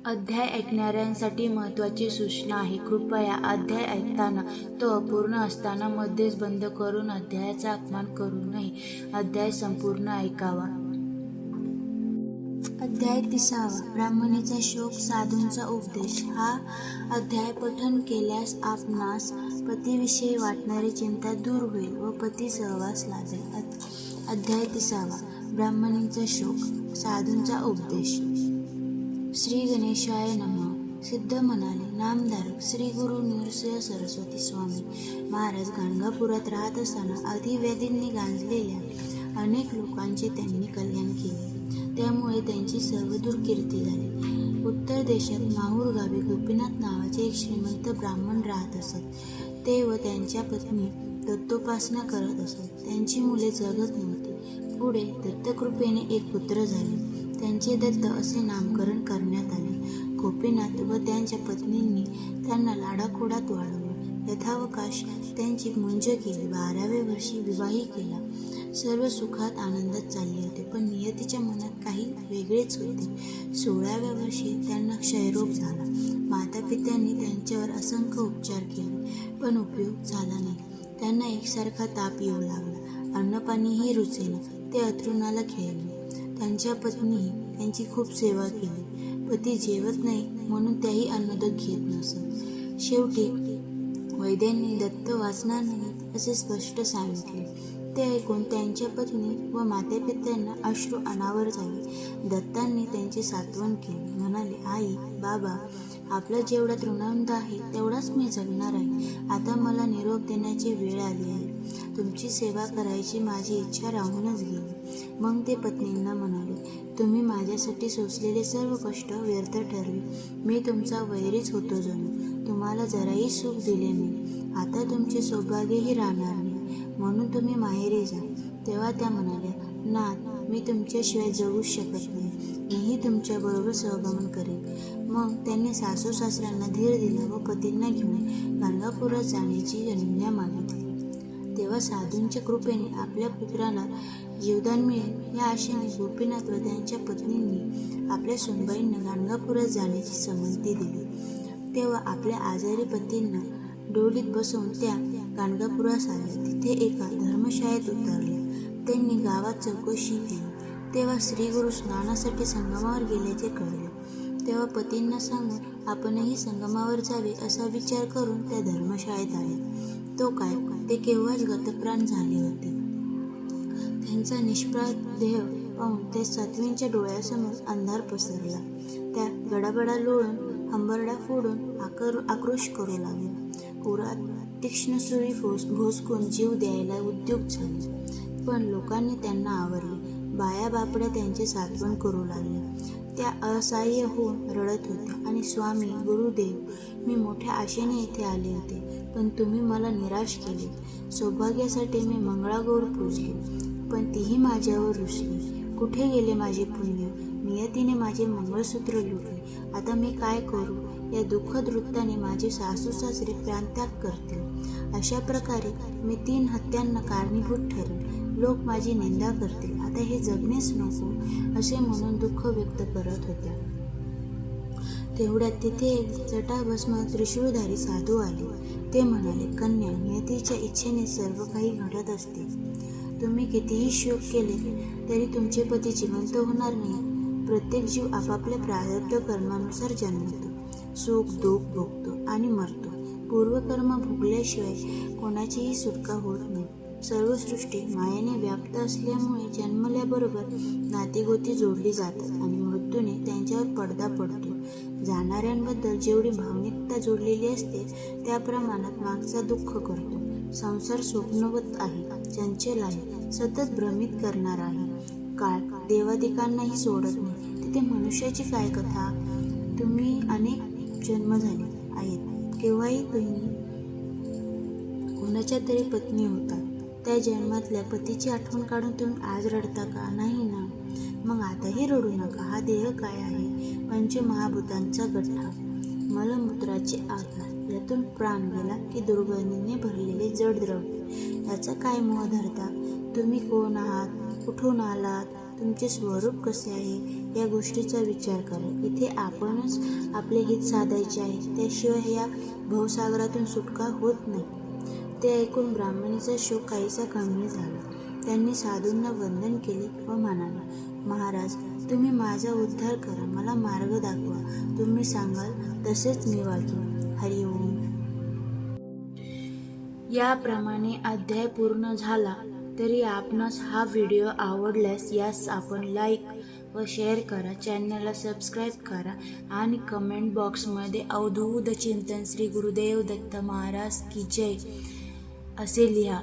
अध्याय ऐकणाऱ्यांसाठी महत्त्वाची सूचना आहे. कृपया अध्याय ऐकताना तो अपूर्ण असताना मध्येच बंद करून अध्यायाचा अपमान करू नये. अध्याय संपूर्ण ऐकावा. अध्याय 30. ब्राह्मणीचा शोक, साधूंचा उपदेश. हा अध्याय पठन केल्यास आपणास पतीविषयी वाटणारी चिंता दूर होईल व पती सहवास लाभेल. अध्याय 30. ब्राह्मणीचा शोक, साधूंचा उपदेश. श्री गणेशाय नमः. सिद्ध म्हणाले, नामधारक श्री गुरु नृसिंह सरस्वती स्वामी महाराज गाणगापुरात राहत असताना अधिव्याधींनी गांजलेल्या अनेक लोकांचे त्यांनी कल्याण केले. त्यामुळे त्यांची सर्वदूर कीर्ती झाली. उत्तर देशात माहूर गावी गोपीनाथ नावाचे एक श्रीमंत ब्राह्मण राहत असत. ते व त्यांच्या पत्नी दत्तोपासना करत असत. त्यांची मुले जगत नव्हती. पुढे दत्तकृपेने एक पुत्र झाले. त्यांचे दत्त असे नामकरण करण्यात आले. गोपीनाथ व त्यांच्या पत्नींनी त्यांना लाडाखोडात वाढवले. यथावकाश त्यांची मुंज केली. 12व्या वर्षी विवाही केला. सर्व सुखात आनंदात चालले होते, पण नियतीच्या मनात काही वेगळेच होते. 16व्या वर्षी त्यांना क्षयरोग झाला. मातापित्यांनी त्यांच्यावर असंख्य उपचार केले, पण उपयोग झाला नाही. त्यांना एकसारखा ताप येऊ लागला. अन्नपाणीही रुचेना. ते अंथरुणाला खिळले. त्यांच्या पत्नीही त्यांची खूप सेवा केली. पती जेवत नाही म्हणून त्याही अन्नदक घेत नसत. शेवटी वैद्यांनी दत्त वाचणार नाहीत असे स्पष्ट सांगितले. ते ऐकून त्यांच्या पत्नी व मातेपित्यांना अश्रू अनावर झाले. दत्तांनी त्यांचे सांत्वन केले. म्हणाले, आई, बाबा, आपला जेवढा तृणानंद आहे तेवढाच मी जगणार आहे. आता मला निरोप देण्याची वेळ आली आहे. तुमची सेवा करायची माझी इच्छा राहूनच गेली. मग ते पत्नींना म्हणाले, तुम्ही माझ्यासाठी सोसलेले सर्व कष्ट व्यर्थ ठरले. मी तुमचा वैरीच होतो जणू. तुम्हाला जराही सुख दिले नाही. आता तुमचे सौभाग्यही राहणार नाही. म्हणून तुम्ही माहेरी जा. तेव्हा त्या म्हणाल्या, नाथ, मी तुमच्याशिवाय जगूच शकत नाही. मीही तुमच्याबरोबर सहगमन करेन. मग त्यांनी सासू सासऱ्यांना धीर दिला व पतींना घेऊन गाणगापुरात जाण्याची अनुज्ञा मागितली. तेव्हा साधूंच्या कृपेने आपल्या पुत्राला जीवदान मिळेल या आशेने गोपीनाथ व त्यांच्या पत्नींनी आपल्या सुनबाईंना गाणगापुरात जाण्याची संमती दिली. तेव्हा आपल्या आजारी पतींना डोलीत बसवून त्या गाणगापुरास आल्या. तिथे एका धर्मशाळेत उतरल्या. त्यांनी गावात चौकशी केली. तेव्हा श्रीगुरु स्नानासाठी संगमावर गेल्याचे कळले. तेव्हा पतींना सांगून आपणही संगमावर जावे असा विचार करून त्या धर्मशाळेत आले. तो काय, ते केव्हाच गतप्राण झाले होते. त्यांचा निष्प्राण देह पाहून ते साध्वींच्या डोळ्यासमोर अंधार पसरला. त्या गडाबडा लोळून, हंबरडा फोडून आक्रोश करू लागल्या. पुरात तीक्ष्ण सुरी भोसकून जीव द्यायला उद्युक्त झाले. पण लोकांनी त्यांना आवरले. बाया बापड्या त्यांचे सांत्वन करू लागल्या. त्या असहाय्य होऊन रडत होत्या आणि स्वामी, गुरुदेव, मी मोठ्या आशेने इथे आले होते, पण तुम्ही मला निराश केले. सौभाग्यासाठी मी मंगळागौर पूजली, पण तीही माझ्यावर रुसली. कुठे गेले माझे पुण्य? नियतीने माझे मंगळसूत्र लुटले. आता मी काय करू? या दुःखद वृत्ताने माझे सासू सासरे प्राणत्याग करतील. अशा प्रकारे मी 3 हत्यांना कारणीभूत ठरेन. लोक माझी निंदा करतील. आता हे जगणेच नको असे म्हणून दुःख व्यक्त करत होत्या. तेवढ्यात तिथे एक जटाभस्म त्रिशूळधारी साधू आले. ते म्हणाले, कन्या, नियतीच्या इच्छेने सर्व काही घडत असते. तुम्ही कितीही शोक केले तरी तुमचे पती जिवंत होणार नाही. प्रत्येक जीव आपापल्या प्रारब्ध कर्मानुसार जन्मतो, सुख दुःख भोगतो आणि मरतो. पूर्वकर्म भोगल्याशिवाय कोणाचीही सुटका होत नाही. सर्व सृष्टी मायेने व्याप्त असल्यामुळे जन्मल्याबरोबर नातीगोती जोडली जातात आणि मृत्यूने त्यांच्यावर पडदा पडतो. जाणाऱ्यांबद्दल जेवढी भावनिकता जोडलेली असते त्या प्रमाणात मागचा दुःख करतो. संसार स्वप्नवत आहे, चंचल आहे, सतत भ्रमित करणार आहे. काळ देवादिकांनाही सोडत नाही. तिथे मनुष्याची काय कथा? तुम्ही अनेक जन्म झाले आहेत. केव्हाही तुम्ही कोणाच्या तरी पत्नी होता. त्या जन्मातल्या पतीची आठवण काढून तुम्ही आज रडता का? नाही ना. मग आताही रडू नका. हा देह काय आहे? पंचमहाभूतांचा गठ्ठा, मलमूत्राचे आधार. यातून प्राण गेला की दुर्गंधीने भरलेले जड द्रव्य. याचा काय मोह धरता? तुम्ही कोण आहात? कुठून आलात? तुमचे स्वरूप कसे आहे या गोष्टीचा विचार करा. इथे आपणच आपले हित साधायचे आहे, त्याशिवाय या भवसागरातून सुटका होत नाही. ते ऐकून ब्राह्मणीचा शोक काहीसा कमी झाला. त्यांनी साधूंना वंदन केले व म्हणाले, महाराज, तुम्ही माझा उद्धार करा, मला मार्ग दाखवा. तुम्ही सांगाल तसेच मी वागेन. हरिओम. याप्रमाणे अध्याय पूर्ण झाला. तरी आपणास हा व्हिडिओ आवडल्यास यास आपण लाईक व शेअर करा, चॅनलला सबस्क्राईब करा आणि कमेंट बॉक्समध्ये अवधूत चिंतन श्री गुरुदेव दत्त महाराज की जय असे लिहा.